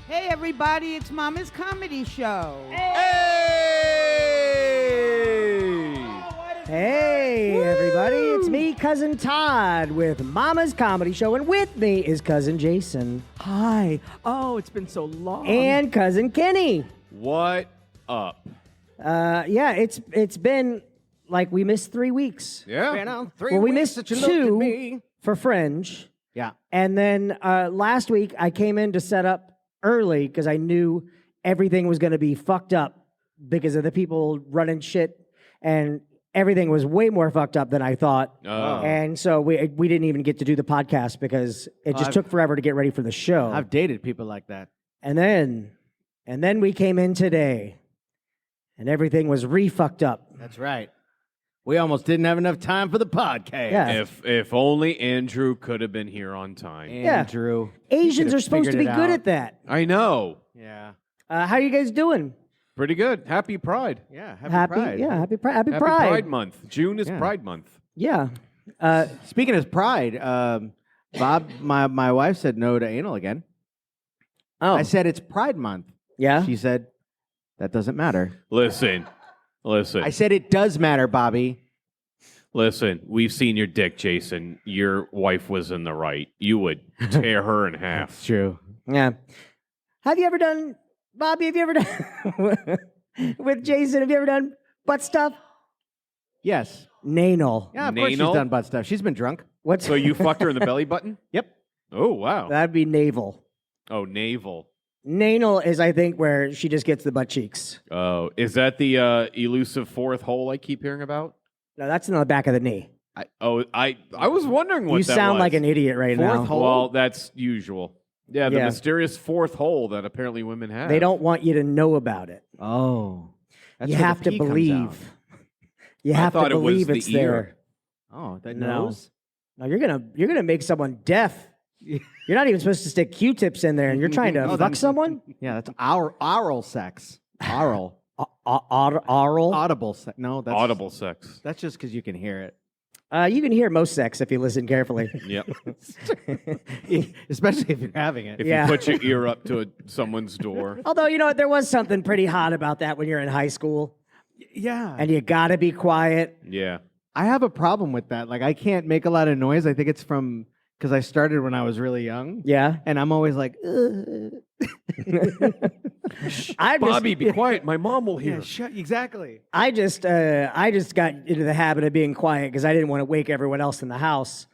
Hey, everybody, it's Mama's Comedy Show. Hey, everybody, it's me, Cousin Todd, with Mama's Comedy Show, and with me is Cousin Jason. Hi. Oh, it's been so long. And Cousin Kenny. What up? Yeah, it's been like we missed 3 weeks. Yeah. Well, we missed 2 for Fringe. Yeah. And then last week, I came in to set up early because I knew everything was going to be fucked up because of the people running shit, and everything was way more fucked up than I thought. Oh. And so we didn't even get to do the podcast because it just took forever to get ready for the show. I've dated people like that. And then we came in today, and everything was re-fucked up. That's right. We almost didn't have enough time for the podcast. Yeah. If only Andrew could have been here on time. Yeah. Andrew. Asians are supposed to be figured it good out. at that. I know. Yeah. How are you guys doing? Pretty good. Happy Pride. Yeah. Happy Pride. Yeah, happy Pride. Happy Pride Month. June is Yeah. Pride Month. Yeah. Speaking of Pride, Bob, my wife said no to anal again. Oh. I said it's Pride Month. Yeah. She said that doesn't matter. Listen. I said it does matter, Bobby. Listen. We've seen your dick, Jason. Your wife was in the right. You would tear her in half. True. Yeah. Have you ever done, Bobby, have you ever done, with Jason, have you ever done butt stuff? Yes. Nanal. Yeah, of course she's Nanal? done butt stuff. She's been drunk. What's So you fucked her in the belly button? Yep. Oh, wow. That'd be navel. Oh, navel. Nanal is, I think, where she just gets the butt cheeks. Oh, is that the elusive fourth hole I keep hearing about? No, that's in the back of the knee. I was wondering what You that sound was. like an idiot right now. Fourth hole? Well, that's usual. Yeah, the Yeah. mysterious fourth hole that apparently women have. They don't want you to know about it. Oh. That's You where the have to pee comes out. believe. You I have to thought it was believe the it's ear. there. Oh, that No. nose? No, you're gonna make someone deaf. You're not even supposed to stick Q-tips in there, and you're trying to Oh, fuck then- someone. Yeah, that's oral sex. Oral. Oral. Audible sex. No, that's Audible sex. That's just because you can hear it. You can hear most sex if you listen carefully. Yep. Especially if you're having it. If Yeah. you put your ear up to someone's door. Although, you know, there was something pretty hot about that when you're in high school, Yeah. and you gotta be quiet. Yeah. I have a problem with that. Like, I can't make a lot of noise. I think it's from because I started when I was really young. Yeah. And I'm always like, ugh. Bobby, be quiet. My mom will hear. Yeah, shut. Exactly. I just got into the habit of being quiet because I didn't want to wake everyone else in the house.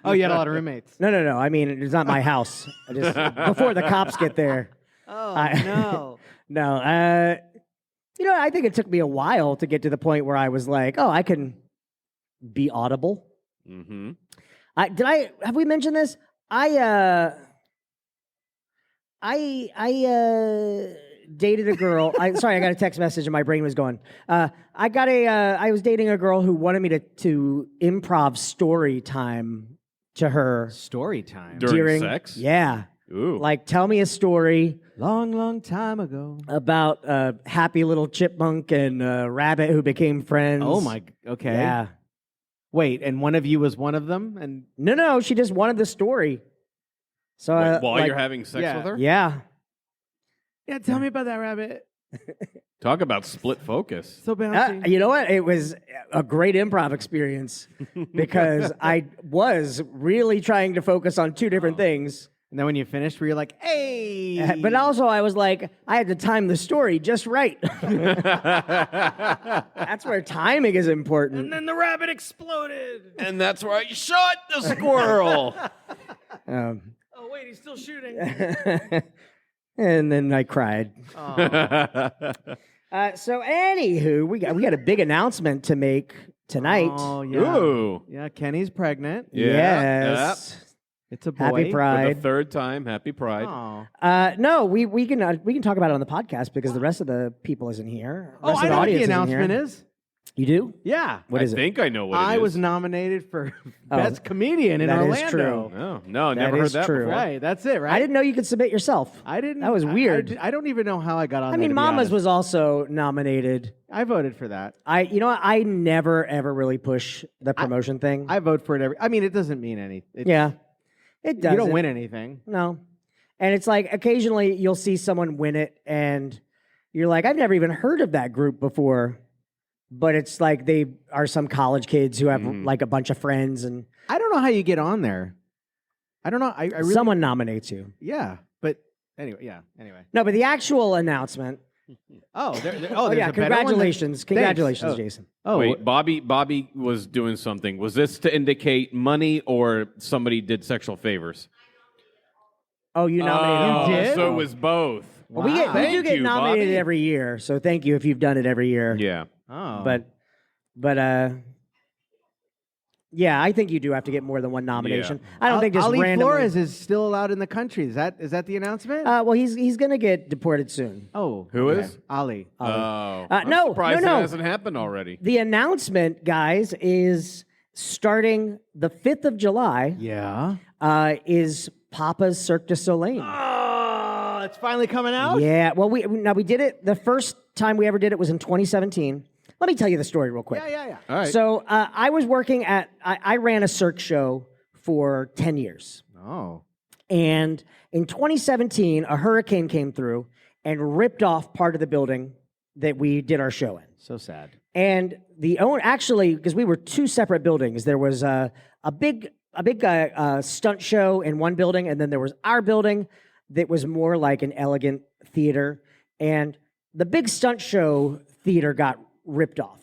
Oh, you had a lot of roommates. No. I mean, it's not my house. I just before the cops get there. Oh, no. No. You know, I think it took me a while to get to the point where I was like, oh, I can be audible. Mm-hmm. Have we mentioned this? I dated a girl. Sorry, I got a text message and my brain was going. I was dating a girl who wanted me to improv story time to her Story time. During sex? Yeah. Ooh. Like, tell me a story Long, long time ago. about a happy little chipmunk and a rabbit who became friends. Oh, my. Okay. Yeah. Wait, and one of you was one of them? And No, she just wanted the story. So While you're having sex yeah. with her? yeah. yeah, tell me about that rabbit. Talk about split focus. So bouncy. You know what? It was a great improv experience because I was really trying to focus on 2 different things. And then when you finished, were you like, hey? But also, I was like, I had to time the story just right. That's where timing is important. then the rabbit exploded. And that's where I shot the squirrel. Um, Oh, wait, he's still shooting. and then I cried. So, anywho, we got a big announcement to make tonight. Oh, yeah. Ooh. Yeah, Kenny's pregnant. Yeah. Yes. It's a boy. Happy For Pride. the 3rd time, happy Pride. Oh. No, we can talk about it on the podcast because the rest of the people isn't here. The Oh, rest I of the know what the audience isn't announcement here. is. You do? Yeah. What is I it? think I know what it is. I was nominated for Best Comedian in that is Orlando. true. No, That never heard is that true. before. Right, that's it, right? I didn't know you could submit yourself. I didn't. That was weird. I don't even know how I got on I there, mean, to be Mama's honest. was also nominated. I voted for that. You know what? I never ever really push the promotion thing. I vote for it every. I mean, it doesn't mean anything. Yeah, it does. You don't win anything. No, And it's like occasionally you'll see someone win it and you're like, I've never even heard of that group before. But it's like they are some college kids who have like a bunch of friends and I don't know how you get on there. I don't know. I really, someone nominates you. yeah, but anyway, yeah. Anyway. No, but the actual announcement. Oh, Oh, there's yeah, a better one than- congratulations. Congratulations, Thanks. Jason. Oh, Wait, Bobby was doing something. Was this to indicate money or somebody did sexual favors? Oh, you nominated. You did? So it was both. Well, we do Thank get you, nominated Bobby. every year, so thank you if you've done it every year. Yeah. Oh. But yeah, I think you do have to get more than one nomination. Yeah. I don't think just Ali randomly. Flores is still allowed in the country. Is that the announcement? Well, he's gonna get deported soon. oh, Who okay. is? Ali? Oh. I'm no, surprised no. it hasn't happened already. The announcement, guys, is starting the 5th of July. Yeah. Is Papa's Cirque du Soleil. Oh, it's finally coming out. Yeah, well, we did it. The first time we ever did it was in 2017. Let me tell you the story real quick. Yeah. All right. So I was working I ran a Cirque show for 10 years. Oh. And in 2017, a hurricane came through and ripped off part of the building that we did our show in. So sad. And the owner, actually, because we were two separate buildings, there was a big stunt show in one building, and then there was our building that was more like an elegant theater. And the big stunt show theater got ripped off.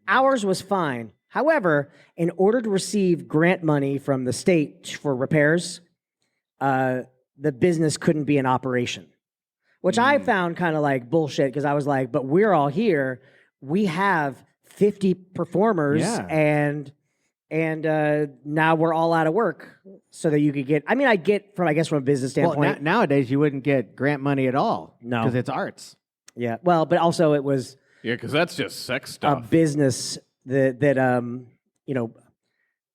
Ours was fine. However, in order to receive grant money from the state for repairs, the business couldn't be in operation, which I found kind of like bullshit because I was like, but we're all here. We have 50 performers Yeah. and now we're all out of work so that you could get, I mean, I get from a business Well, standpoint. nowadays you wouldn't get grant money at all. No. because it's arts. Yeah. Well, but also it was Yeah, because that's just sex a stuff. business that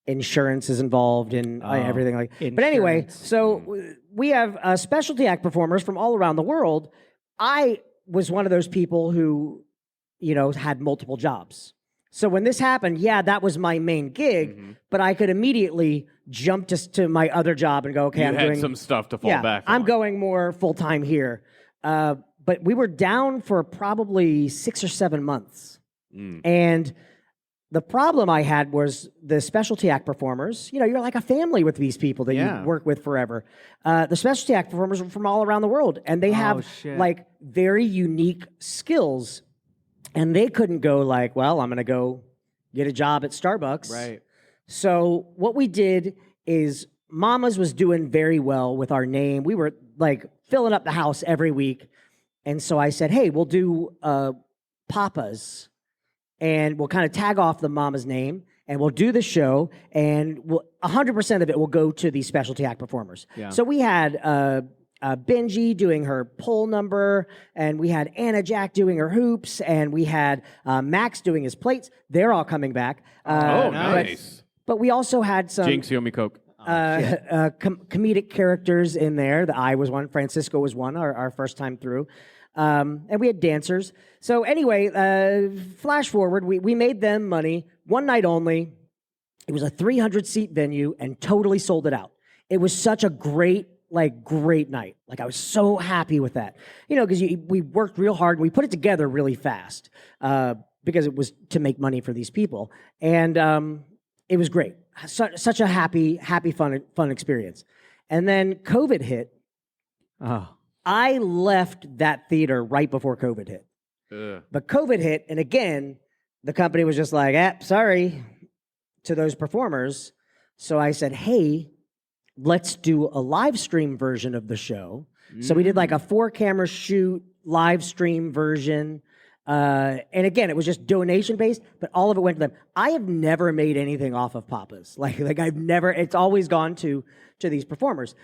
insurance is involved in everything like. But anyway, Insurance. so we have specialty act performers from all around the world. I was one of those people who, had multiple jobs. So when this happened, yeah, that was my main gig, but I could immediately jump to my other job and go, okay, you I'm had doing some stuff to fall back on. I'm going more full time here. But we were down for probably 6 or 7 months. And the problem I had was the specialty act performers. You're like a family with these people that Yeah. you work with forever. The specialty act performers are from all around the world, and they have shit. like very unique skills. And they couldn't go like, well, I'm going to go get a job at Starbucks. Right. So what we did is Mama's was doing very well with our name. We were like filling up the house every week. And so I said, hey, we'll do Papa's and we'll kind of tag off the Mama's name and we'll do the show and 100% of it will go to these specialty act performers. Yeah. So we had Benji doing her pole number, and we had Anna Jack doing her hoops, and we had Max doing his plates. They're all coming back. Oh, but- nice. But we also had some Jinx, you owe me Coke. comedic characters in there. The I was one. Francisco was one, our first time through. And we had dancers. So anyway, flash forward, we made them money, one night only. It was a 300-seat venue and totally sold it out. It was such a great night. Like I was so happy with that. Because we worked real hard. We put it together really fast because it was to make money for these people. And it was great. Such a happy, fun experience. And then COVID hit. Oh. I left that theater right before COVID hit. Ugh. But COVID hit, and again, the company was just like, sorry to those performers. So I said, hey, let's do a live stream version of the show. So we did like a 4-camera shoot, live stream version. And again, it was just donation based, but all of it went to them. I have never made anything off of Papa's. Like I've never, it's always gone to these performers.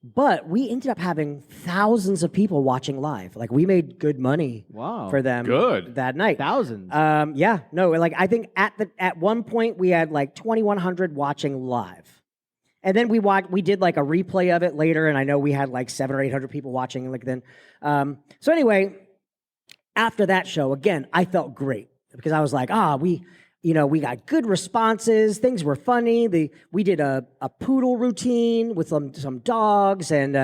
But we ended up having thousands of people watching live. Like we made good money Wow. for them Good. that night. Thousands. Yeah, no, like I think at one point we had like 2,100 watching live. And then we did like a replay of it later, and I know we had like 700 or 800 people watching like then. So anyway, after that show, again, I felt great because I was like, we got good responses. Things were funny. We did a poodle routine with some dogs, and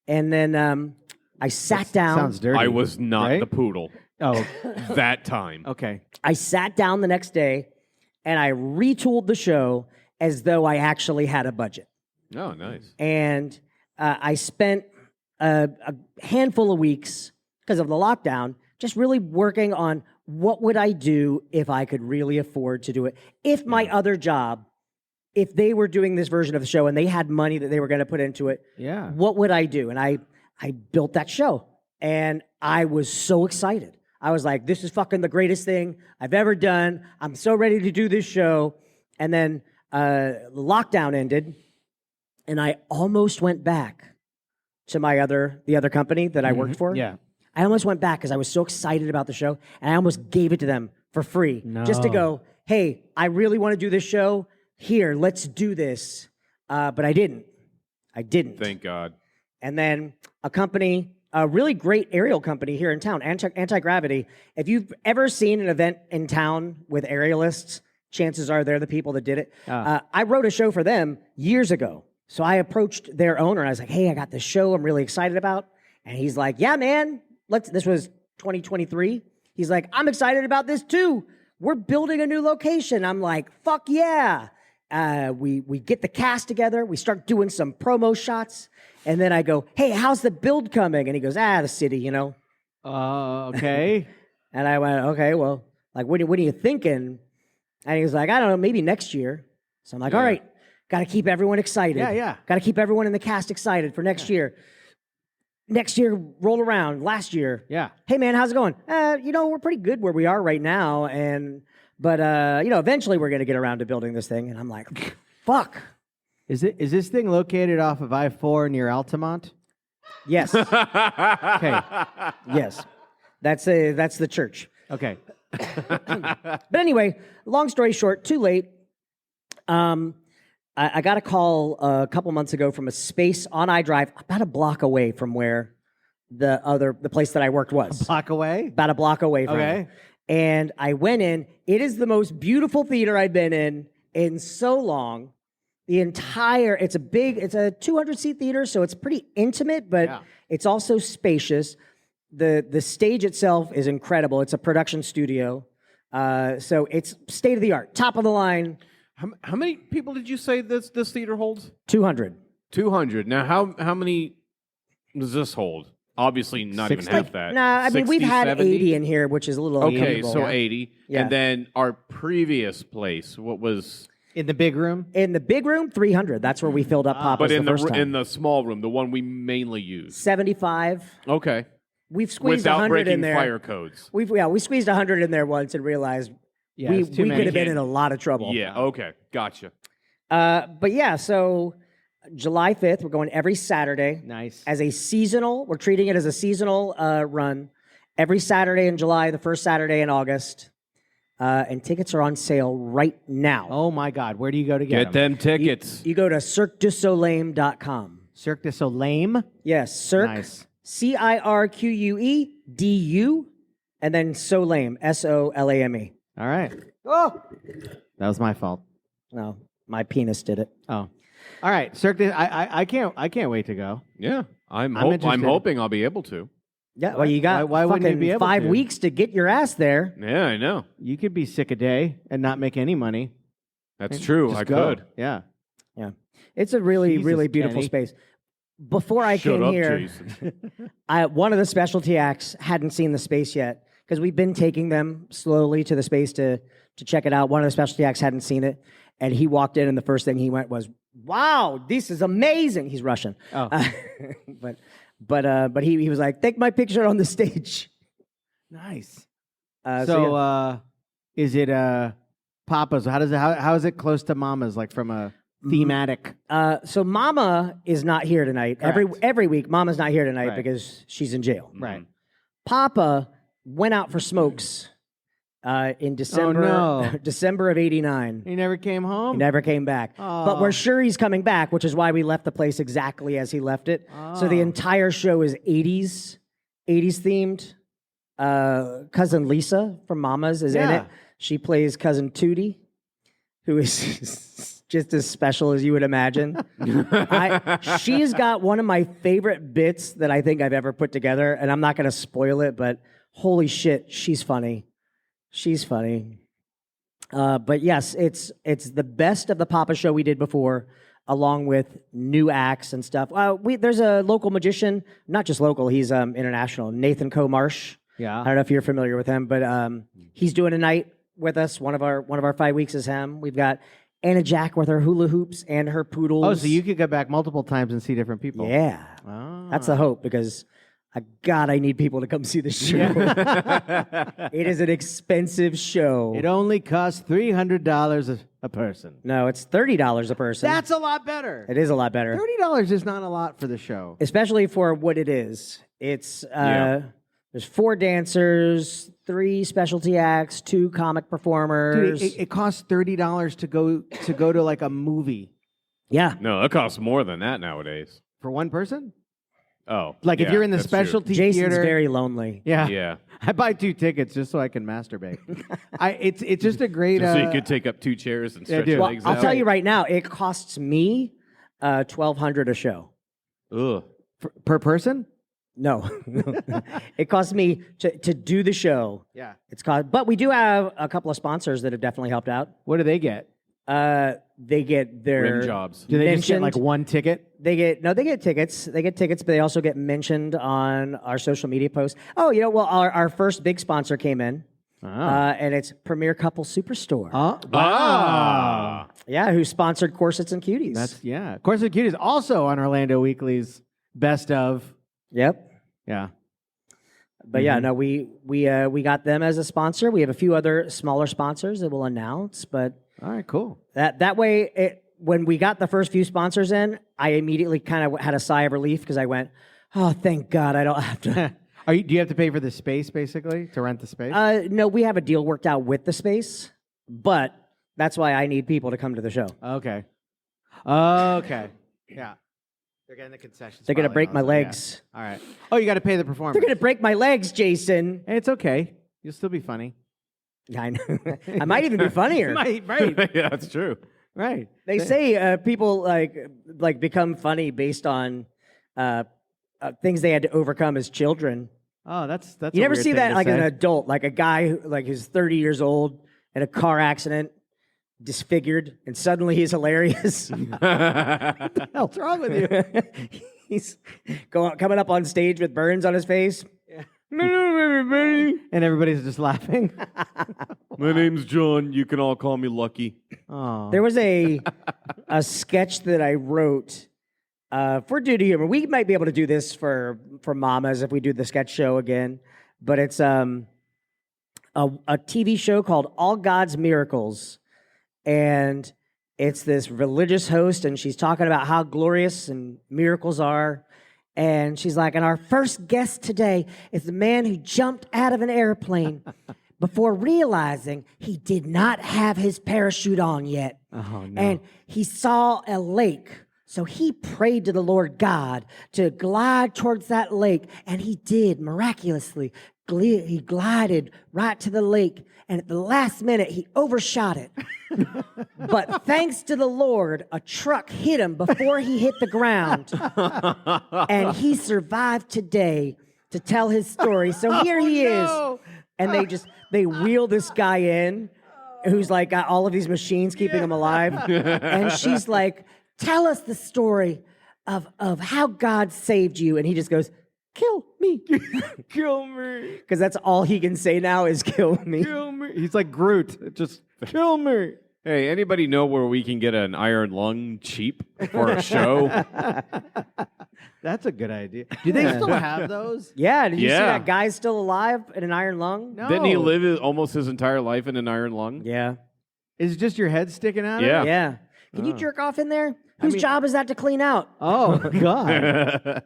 then I sat down. Sounds dirty. I was not right? the poodle Oh, that time. okay. I sat down the next day, and I retooled the show as though I actually had a budget. Oh, nice. And I spent a handful of weeks because of the lockdown just really working on what would I do if I could really afford to do it. If my other job, if they were doing this version of the show and they had money that they were going to put into it, Yeah. what would I do? And I built that show, and I was so excited. I was like, this is fucking the greatest thing I've ever done. I'm so ready to do this show. And then the lockdown ended, and I almost went back to the other company that I worked for. Yeah. I almost went back because I was so excited about the show, and I almost gave it to them for free just to go, hey, I really want to do this show. Here, let's do this. But I didn't. Thank God. And then a company, a really great aerial company here in town, Anti-Gravity. If you've ever seen an event in town with aerialists, chances are they're the people that did it. I wrote a show for them years ago. So I approached their owner, and I was like, hey, I got this show I'm really excited about. And he's like, yeah, man, this was 2023. He's like, I'm excited about this too. We're building a new location. I'm like, fuck yeah. We get the cast together. We start doing some promo shots. And then I go, hey, how's the build coming? And he goes, the city, Okay. And I went, okay, well, like, what are you thinking? And he was like, I don't know, maybe next year. So I'm like, all right, got to keep everyone excited. Yeah. Got to keep everyone in the cast excited for next year. Next year rolled around, last year. Yeah. Hey, man, how's it going? We're pretty good where we are right now. But eventually we're going to get around to building this thing. And I'm like, fuck. Is this thing located off of I-4 near Altamont? Yes. Okay. Yes. That's the church. Okay. But anyway, long story short, too late. I got a call a couple months ago from a space on iDrive about a block away from where the place that I worked was. Block away? About a block away from Okay. it. And I went in. It is the most beautiful theater I've been in so long. It's a 200-seat theater, so it's pretty intimate, but it's also spacious. The stage itself is incredible. It's a production studio. So it's state of the art, top of the line. How many people did you say this theater holds? 200. 200. Now, how many does this hold? Obviously, not even 60? half that. Nah, I mean, we've 60, had 70? 80 in here, which is a little Okay, uncomfortable. so 80. Yeah. And then our previous place, what was... In the big room? In the big room, 300. That's where we filled up Papa's But in the first time. in the small room, the one we mainly use. 75. Okay. We've squeezed Without 100 breaking in there. fire codes. We squeezed 100 in there once and realized Yeah, we it's too could many. have been in a lot of trouble. Yeah, okay. Gotcha. But yeah, so July 5th, we're going every Saturday. Nice. As a seasonal, we're treating it as a seasonal run. Every Saturday in July, the first Saturday in August. And tickets are on sale right now. Oh my God. Where do you go to get Get them tickets. You go to cirquedusoleil.com. Cirque du Soleil? Yes, Cirque. Nice. CIRQUEDU, and then Solame, SOLAME. All right. Oh! That was my fault. No, my penis did it. Oh. All right. Cirque du I can't wait to go. Yeah. I'm interested. hoping I'll be able to. Yeah, well, you got why wouldn't you fucking be able 5 to? weeks to get your ass there. Yeah, I know. You could be sick a day and not make any money. That's true. Just I go. could. Yeah. It's a really, Jesus, really beautiful Kenny. space. Before I Shut came up, here, Jason. one of the specialty acts hadn't seen the space yet because we've been taking them slowly to the space to check it out. One of the specialty acts hadn't seen it, and he walked in, and the first thing he went was, "Wow, this is amazing!" He's Russian, Oh. but he was like, "Take my picture on the stage." Nice. So yeah. Is it Papa's? How is it close to Mama's? Like from a thematic? So Mama is not here tonight. Correct. Every week, Mama's not here tonight Right. because she's in jail. Right. Papa went out for smokes in December. no. December of '89. He never came home. He never came back. But we're sure he's coming back, which is why we left the place exactly as he left it. So the entire show is 80s themed. cousin Lisa from Mamas is in Yeah. it. She plays cousin Tootie, who is just as special as you would imagine. She's got one of my favorite bits that I think I've ever put together, and I'm not going to spoil it, but holy shit, she's funny. She's funny. But yes, it's the best of the Papa Show we did before, along with new acts and stuff. There's a local magician, not just local, he's international, Nathan Comarsh. I Yeah. don't know if you're familiar with him, but he's doing a night with us. One of our 5 weeks is him. We've got Anna Jack with her hula hoops and her poodles. Oh, so you could go back multiple times and see different people. Yeah. Oh. That's the hope because I need people to come see the show. It is an expensive show. It only costs $300 a person. No, it's $30 a person. That's a lot better. It is a lot better, $30 is not a lot for the show. especially for what it is. It's Yeah. there's 4 dancers, 3 specialty acts, 2 comic performers. Dude, it costs $30 to go to like a movie Yeah. No, it costs more than that nowadays. for one person. Oh, Like if yeah, you're in the that's true. specialty Jason's theater. very lonely. Yeah. Yeah, I buy 2 tickets just so I can masturbate. It's just a great. so you could take up 2 chairs and Yeah, stretch dude. your Well, legs I'll out. tell you right now, it costs me $1,200 a show. Ugh. per person. No, it costs me to do the show. Yeah. But we do have a couple of sponsors that have definitely helped out. What do they get? They get their Rim jobs. Do they just get like mentioned. one ticket? They get tickets. They get tickets, but they also get mentioned on our social media posts. Oh, well, our first big sponsor came in, and it's Premier Couple Superstore. Wow. Ah. Yeah, who sponsored Corsets and Cuties. That's yeah. Of course, the Cute is also on Orlando Weekly's best of. Yep. Yeah. But yeah, no, we got them as a sponsor. We have a few other smaller sponsors that we'll announce, but All right. Cool. that way, when we got the first few sponsors in, I immediately kind of had a sigh of relief because I went, "Oh, thank God, I don't have to." Do you have to pay for the space basically to rent the space? No, we have a deal worked out with the space, but that's why I need people to come to the show. Okay. Okay. Yeah. They're getting the concessions. They're gonna finally break my also, yeah. legs. All right. Oh, you got to pay the performance. They're gonna break my legs, Jason. Hey, it's okay. You'll still be funny. I know. I might even be funnier. Right. yeah, that's true. Right. They say people like become funny based on things they had to overcome as children. Oh, that's. You never a weird see thing that to like say. an adult, like a guy who like who's 30 years old in a car accident, disfigured, and suddenly he's hilarious. What the hell's wrong with you? He's coming up on stage with burns on his face. And everybody's just laughing. My name's John. You can all call me Lucky. Oh. There was a sketch that I wrote for Duty Humor. We might be able to do this for Mamas if we do the sketch show again. But it's a TV show called All God's Miracles. And it's this religious host, and she's talking about how glorious and miracles are. And she's like, and our first guest today is the man who jumped out of an airplane before realizing he did not have his parachute on yet. Oh, no. And he saw a lake. So he prayed to the Lord God to glide towards that lake. And he did miraculously. He glided right to the lake. And at the last minute, he overshot it. But thanks to the Lord, a truck hit him before he hit the ground. And he survived today to tell his story. So here he is. And they wheel this guy in who's like got all of these machines keeping him alive. And she's like, tell us the story of how God saved you. And he just goes, kill me. Kill me. Because that's all he can say now is kill me. Kill me. He's like Groot. Just kill me. Hey, anybody know where we can get an iron lung cheap for a show? That's a good idea. Do they still have those? Yeah, did you see Yeah. that guy's still alive in an iron lung? No. Didn't he live almost his entire life in an iron lung? Yeah. Is it just your head sticking out? Yeah. Of it? Yeah. Can you jerk off in there? Whose mean- job is that to clean out? Oh God.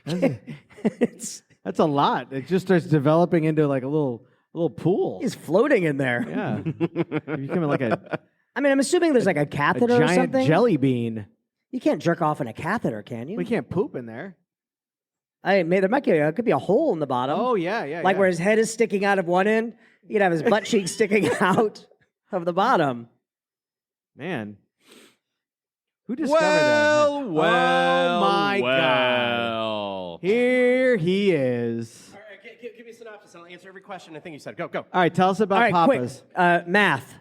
It's, That's a lot. It just starts developing into like a little pool. he's floating in there. Yeah. You're becoming like a I mean, I'm assuming there's like a catheter or giant something. jelly bean. You can't jerk off in a catheter, can you? We can't poop in there. There could be a hole in the bottom. Oh yeah. Like where his head is sticking out of one end, you could have his butt cheek sticking out of the bottom. Man. Who discovered that? Well, Oh my well. Here he is. All right, give me a synopsis, and I'll answer every question I think you said. Go. All right, tell us about All right, Papa's. quick. Math.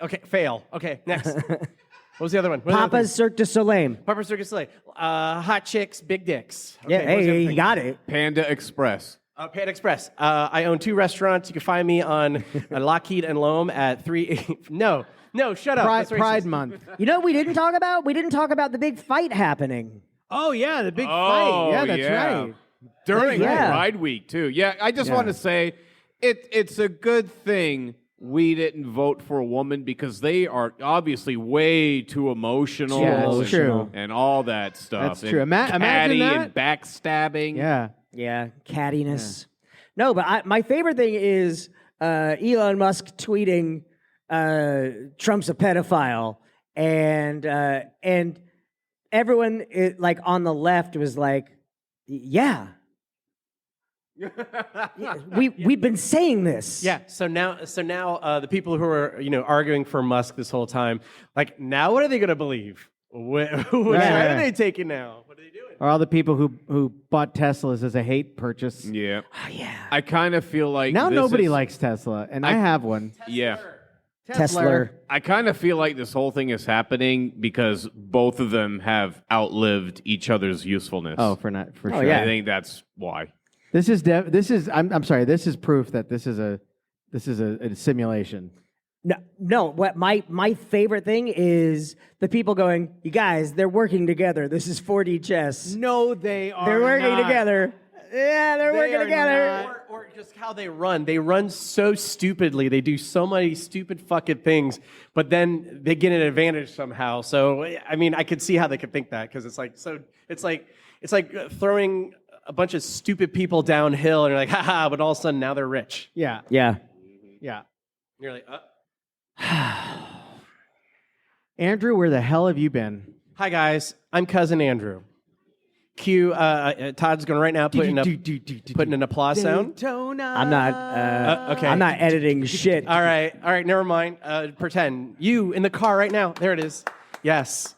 Okay, fail. Okay, next. What was the other one? What was the other Papa's Cirque du Soleil. thing? Papa's Circus Soleil. Hot chicks, big dicks. Okay, Yeah, what was the other hey, you thing? got it. Panda Express. Pan Express. I own 2 restaurants. You can find me on Lockheed and Loam at 3. No, shut up. That's racist. Pride Month. You know what we didn't talk about? We didn't talk about the big fight happening. Oh yeah, the big Oh, fight. Yeah, that's yeah. right. During Yeah. Pride Week, too. Yeah, I just want to say it's a good thing we didn't vote for a woman because they are obviously way too emotional. Yeah, that's and, true. And all that stuff. That's true. And Imagine catty that. and backstabbing. Yeah. Yeah, cattiness. No, but my favorite thing is Elon Musk tweeting Trump's a pedophile, and everyone like on the left was like, yeah. We've been saying this. Yeah. So now, the people who are arguing for Musk this whole time, like now, what are they going to believe? What side are they taking now? What are they doing? Or all the people who bought Teslas as a hate purchase. Yeah. Oh, yeah. I kind of feel like Now this nobody is- likes Tesla, and I have one. Yeah. Tesla. I kind of feel like this whole thing is happening because both of them have outlived each other's usefulness. Oh, for sure. yeah. I think that's why. This is I'm sorry. This is proof that this is a simulation. No. What my favorite thing is the people going, you guys, they're working together. This is 4D chess. No, they are. They're working not. together. Yeah, they're working are together. not. Or just how they run. They run so stupidly. They do so many stupid fucking things, but then they get an advantage somehow. So I mean, I could see how they could think that because it's like throwing a bunch of stupid people downhill and you're like, haha, but all of a sudden now they're rich. Yeah. Yeah. Yeah. And you're like, Andrew, where the hell have you been? hi guys, I'm cousin Andrew. Cue Todd's going right now putting an applause sound. I'm not. Okay. I'm not editing shit. All right, never mind. Pretend. You in the car right now. There it is. Yes.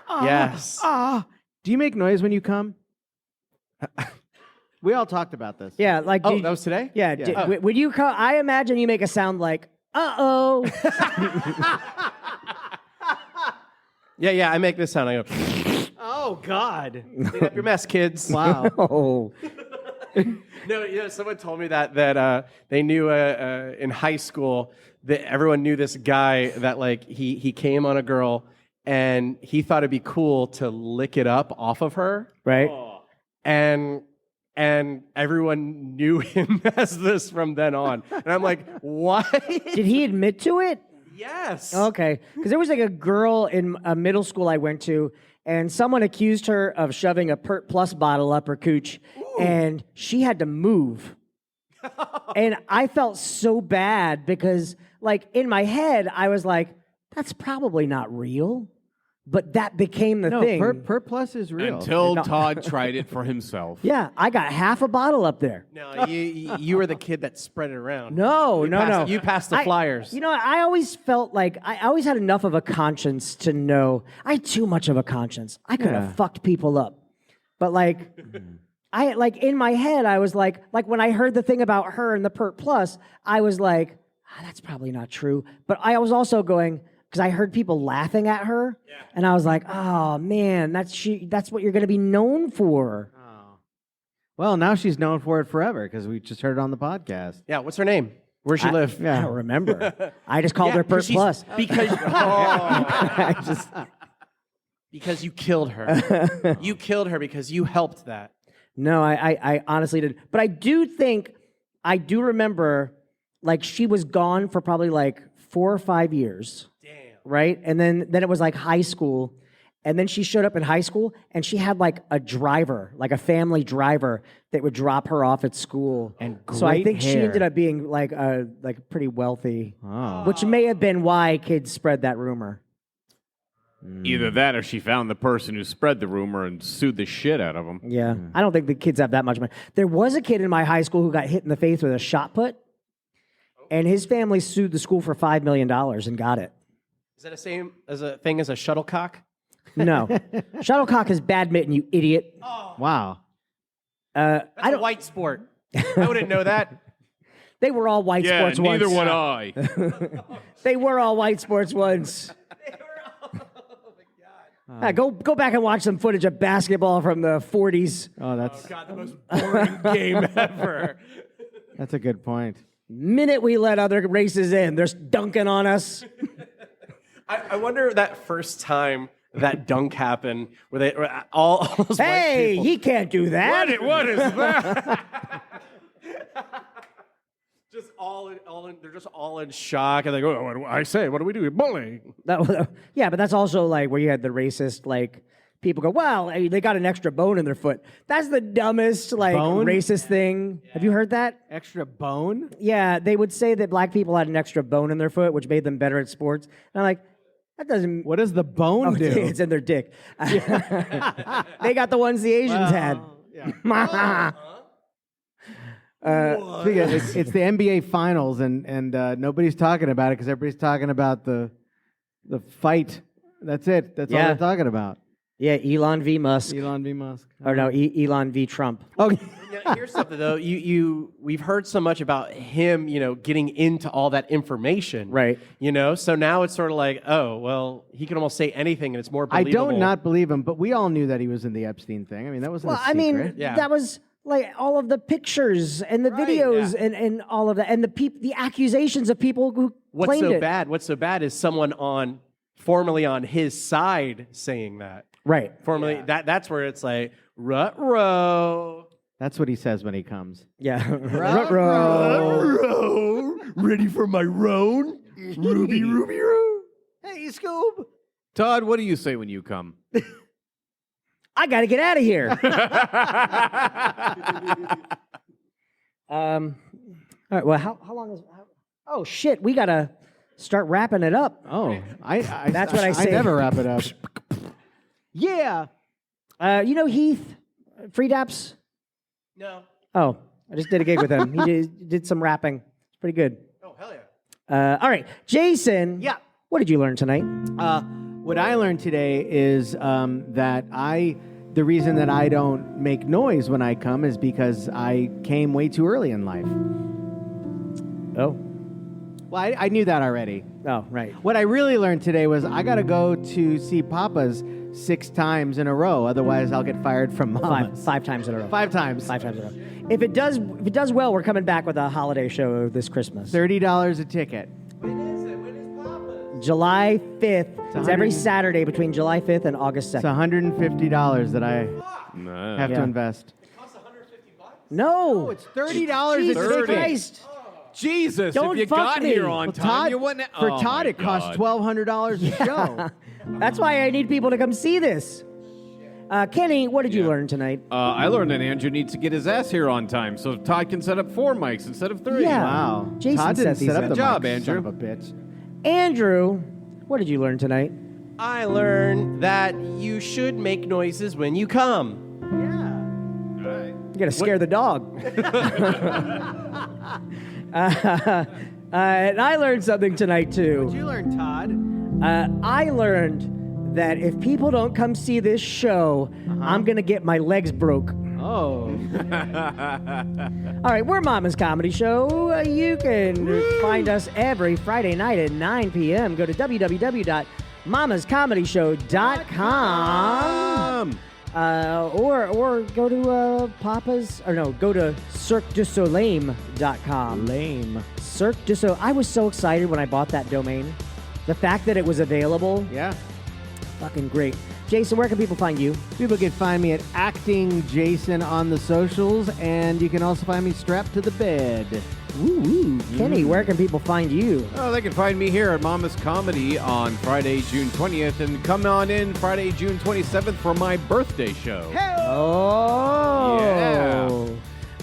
Yes. Do you make noise when you come? We all talked about this. Yeah, like. Oh, that was today? Yeah. When you come, I imagine you make a sound like, "Uh-oh." Yeah, I make this sound. I go, Oh God. clean up your mess, kids. Wow. Oh. No, someone told me that they knew in high school that everyone knew this guy that like he came on a girl and he thought it'd be cool to lick it up off of her, Right. and everyone knew him as this from then on. And I'm like, what? Did he admit to it? Yes. Okay, because there was like a girl in a middle school I went to, and someone accused her of shoving a Pert Plus bottle up her cooch, and she had to move. And I felt so bad because, like, in my head, I was like, that's probably not real. But that became the No, thing. Per Plus is real. Until Todd tried it for himself. Yeah, I got half a bottle up there. No, you were the kid that spread it around. No. You passed the flyers. You know, I always felt like I always had enough of a conscience to know I had too much of a conscience. I could have fucked people up, but like, I like in my head I was like when I heard the thing about her and the Pert Plus, I was like, that's probably not true. But I was also going because I heard people laughing at her, and I was like, oh man, that's what you're going to be known for. Well, now she's known for it forever because we just heard it on the podcast. Yeah, what's her name? Where'd she live? I don't remember. I just called her Pert Plus. Because I just. because you killed her. You killed her because you helped that. No, I honestly did. But I do remember, like, she was gone for probably like 4 or 5 years. Damn. Right? And then it was like high school. And then she showed up in high school and she had like a driver, like a family driver that would drop her off at school. And so I great think she hair. ended up being like pretty wealthy, Oh. which may have been why kids spread that rumor. Either that or she found the person who spread the rumor and sued the shit out of him. Yeah. I don't think the kids have that much money. There was a kid in my high school who got hit in the face with a shot put, and his family sued the school for $5 million and got it. Is that the same as a thing as a shuttlecock? No. Shuttlecock is badminton, you idiot. Wow. That's a white sport. I wouldn't know that. They were all white Yeah, sports neither once. would I. They were all white sports once. Go back and watch some footage of basketball from the 40s. Oh, that's God, the most boring game ever. that's a good point. Minute we let other races in, they're dunking on us. I wonder that first time that dunk happened, where they all those white Hey, people. he can't do that. What is that? Just they're just all in shock, and they go, "What do I say? What do we do? Bullying." Yeah, but that's also like where you had the racist, like, people go, well, they got an extra bone in their foot. That's the dumbest, like, Bone? racist thing. Have you heard that? Extra bone? Yeah, they would say that black people had an extra bone in their foot, which made them better at sports. And I'm like, that doesn't... What does the bone Oh, do? it's in their dick. They got the ones the Asians had. It's the NBA Finals, and nobody's talking about it because everybody's talking about the fight. That's it. That's all Yeah. they're talking about. Yeah, Elon v. Musk. Elon v. Musk. Or no, Elon v. Trump. Oh, Yeah, here's something though. We've heard so much about him, getting into all that information, Right. So now it's sort of like, oh, well, he can almost say anything, and it's more I believable. don't not believe him, but we all knew that he was in the Epstein thing. I mean, that wasn't Well, a I secret. mean, Yeah. that was like all of the pictures and the videos and all of that, and the accusations of people who What's claimed so it. bad? What's so bad is someone formerly on his side saying that. Right. Formerly, that's where it's like, ruh-roh. That's what he says when he comes. Yeah. Ruh-roh. Ready for my roan? Ruby, Ruby, Roo. Hey, Scoob. Todd, what do you say when you come? I got to get out of here. All right. Well, how long is? Oh shit! We gotta start wrapping it up. Oh, That's what I say. I never wrap it up. Yeah. Heath Freedaps. No. Oh, I just did a gig with him. He did some rapping. It's pretty good. Oh, hell yeah. All right, Jason. Yeah. What did you learn tonight? What I learned today is that the reason that I don't make noise when I come is because I came way too early in life. Oh. Well, I knew that already. Oh, right. What I really learned today was I got to go to see Papa's 6 times in a row. Otherwise, I'll get fired from Mama's. Five times in a row. 5 times. 5 times in a row. If it does well, we're coming back with a holiday show this Christmas. $30 a ticket. When is it? When is Papa's? July 5th. It's every 100 Saturday between July 5th and August 2nd. It's $150 that I have Yeah. to invest. No. Oh, it's $30 Jesus a ticket. Christ. Jesus, Don't if you fuck got me. here on Well, time, Todd, you wouldn't. for Oh, Todd, my it costs God. $1,200 a show. That's why I need people to come see this. Kenny, what did you learn tonight? I learned that Andrew needs to get his ass here on time, so Todd can set up 4 mics instead of 3. Yeah. Wow. Jason Todd didn't set these set up up. the Good job, mic, Andrew. Son of a bitch. Andrew, what did you learn tonight? I learned that you should make noises when you come. You gotta scare the dog. And I learned something tonight too. What'd you learn, Todd? I learned that if people don't come see this show, I'm gonna get my legs broke. Oh. All right, we're Mama's Comedy Show. You can find us every Friday night at 9 p.m. Go to www.mamascomedyshow.com. Or go to go to cirquedusoleil.com. Lame. Cirque du Soleil. I was so excited when I bought that domain. The fact that it was available, Yeah. fucking great. Jason, where can people find you? People can find me at Acting Jason on the socials, and you can also find me strapped to the bed. Ooh. Kenny, where can people find you? Oh, they can find me here at Mama's Comedy on Friday, June 20th, and come on in Friday, June 27th for my birthday show. Oh.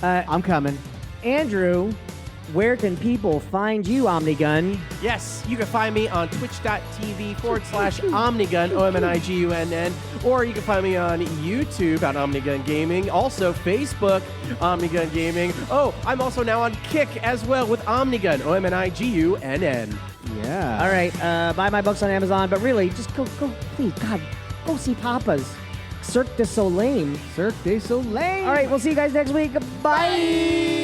Yeah. I'm coming. Andrew, where can people find you, Omnigun? Yes, you can find me on twitch.tv/Omnigun, OMNIGUNN, or you can find me on YouTube at Omnigun Gaming. Also, Facebook, Omnigun Gaming. Oh, I'm also now on Kick as well with Omnigun, OMNIGUNN. Yeah. All right, buy my books on Amazon, but really, just go, please, God, go see Papa's Cirque du Soleil. Cirque du Soleil. All right, we'll see you guys next week. Bye.